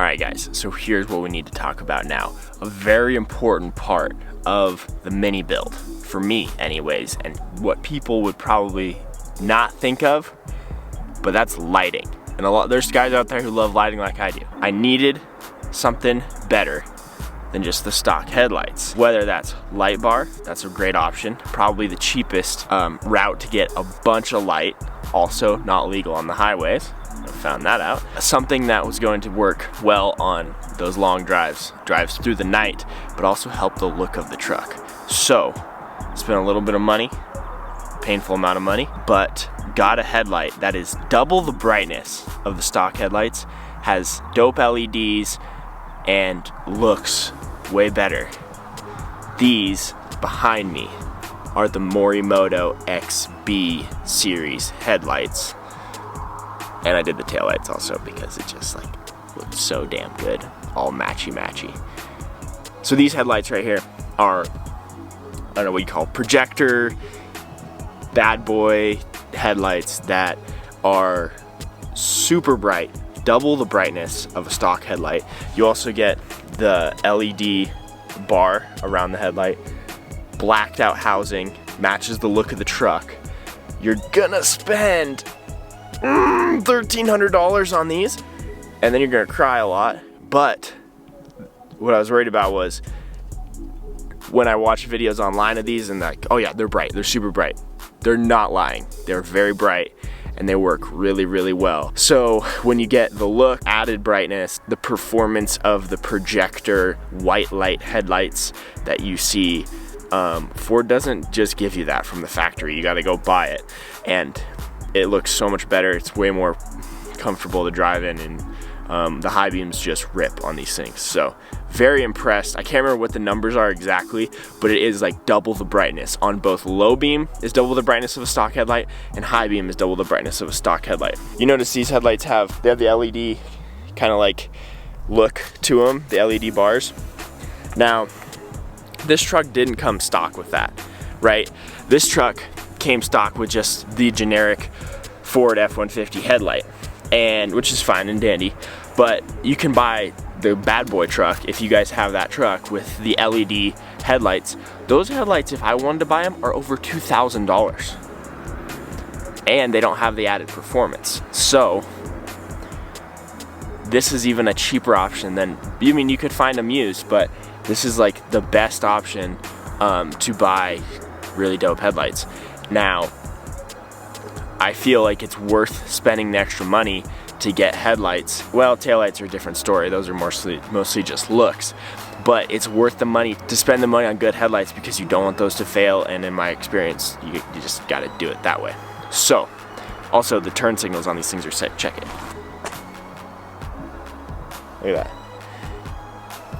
Alright guys, so here's what we need to talk about now. A very important part of the mini build, for me anyways, and what people would probably not think of, but that's lighting. And there's guys out there who love lighting like I do. I needed something better than just the stock headlights. Whether that's light bar, that's a great option. Probably the cheapest route to get a bunch of light, also not legal on the highways. I found that out. Something that was going to work well on those long drives through the night, but also help the look of the truck. So, spent a little bit of money, painful amount of money, but got a headlight that is double the brightness of the stock headlights, has dope LEDs, and looks way better. These behind me are the Morimoto XB series headlights. And I did the taillights also because it just like looked so damn good, all matchy. So these headlights right here are, I don't know what you call projector, bad boy headlights that are super bright, double the brightness of a stock headlight. You also get the LED bar around the headlight, blacked out housing, matches the look of the truck. You're gonna spend $1,300 on these, and then you're gonna cry a lot. But what I was worried about was when I watch videos online of these and like, oh yeah, they're bright, they're super bright. They're not lying, they're very bright and they work really well. So when you get the look, added brightness, the performance of the projector white light headlights that you see, Ford doesn't just give you that from the factory. You gotta go buy it, and it looks so much better. It's way more comfortable to drive in, and the high beams just rip on these things. So very impressed. I can't remember what the numbers are exactly, but it is like double the brightness. On both low beam is double the brightness of a stock headlight, and high beam is double the brightness of a stock headlight. You notice these headlights have the LED kind of like look to them, the LED bars. Now, this truck didn't come stock with that, right? This truck came stock with just the generic Ford F-150 headlight, and which is fine and dandy, but you can buy the bad boy truck, if you guys have that truck, with the LED headlights. Those headlights, if I wanted to buy them, are over $2,000, and they don't have the added performance. So this is even a cheaper option than, I mean, you could find them used, but this is like the best option to buy really dope headlights. Now, I feel like it's worth spending the extra money to get headlights. Well, taillights are a different story. Those are mostly just looks. But it's worth the money to spend the money on good headlights because you don't want those to fail, and in my experience, you just gotta do it that way. So, also the turn signals on these things are set. Check it. Look at that.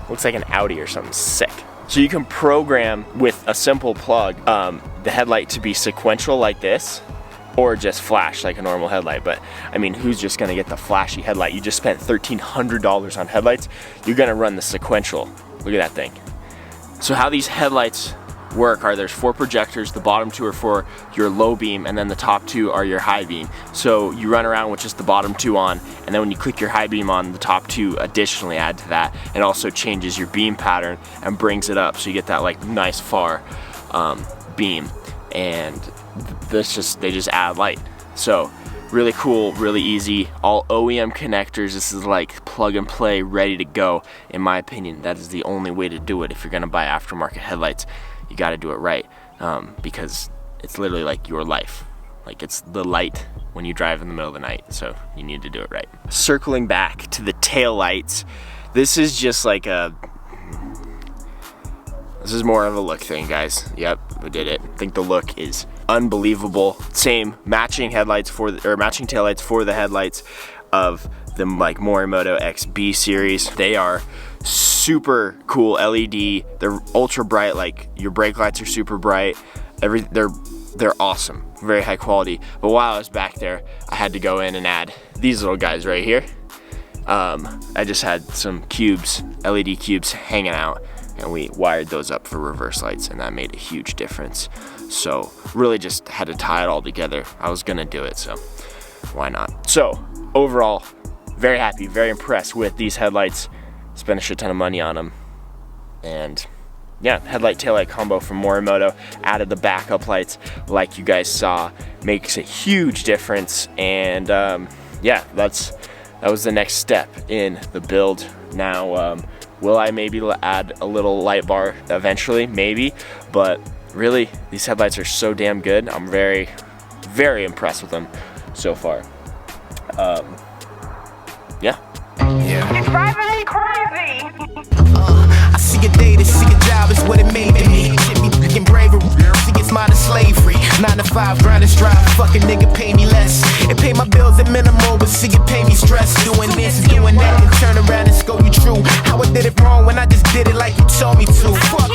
Looks like an Audi or something sick. So you can program with a simple plug the headlight to be sequential like this, or just flash like a normal headlight. But I mean, who's just gonna get the flashy headlight? You just spent $1,300 on headlights. You're gonna run the sequential. Look at that thing. So how these headlights work are there's 4 projectors. The bottom 2 are for your low beam, and then the top 2 are your high beam. So you run around with just the bottom 2 on, and then when you click your high beam on, the top 2 additionally add to that. It also changes your beam pattern and brings it up, so you get that like nice far beam, and they just add light. So really cool, really easy, all OEM connectors. This is like plug and play, ready to go. In my opinion, that is the only way to do it. If you're gonna buy aftermarket headlights, you got to do it right, because it's literally like your life. Like, it's the light when you drive in the middle of the night, so you need to do it right. Circling back to the tail lights, this is just like this is more of a look thing, guys. Yep, we did it. I think the look is unbelievable. Same matching headlights matching taillights for the headlights of the like Morimoto XB series. They are super cool LED. They're ultra bright. Like, your brake lights are super bright. They're awesome, very high quality. But while I was back there, I had to go in and add these little guys right here. I just had some cubes, LED cubes hanging out, and we wired those up for reverse lights, and that made a huge difference. So really just had to tie it all together. I was gonna do it, so why not? So overall, very happy, very impressed with these headlights. Spent a shit ton of money on them. And yeah, headlight taillight combo from Morimoto. Added the backup lights like you guys saw. Makes a huge difference. And yeah, that was the next step in the build. Now, will I maybe add a little light bar eventually? Maybe. But really, these headlights are so damn good. I'm very, very impressed with them so far. Yeah. It's driving me crazy. I see a day to see a job is what it made me. Shit be picking bravery. See it's modern slavery. 9 to 5 grind and strive. Fucking nigga pay me less. It pay my bills at minimal, but see it pay me stress. Doing this, doing that, and turn around and scold you true. How I did it wrong when I just did it like you told me to. Fuck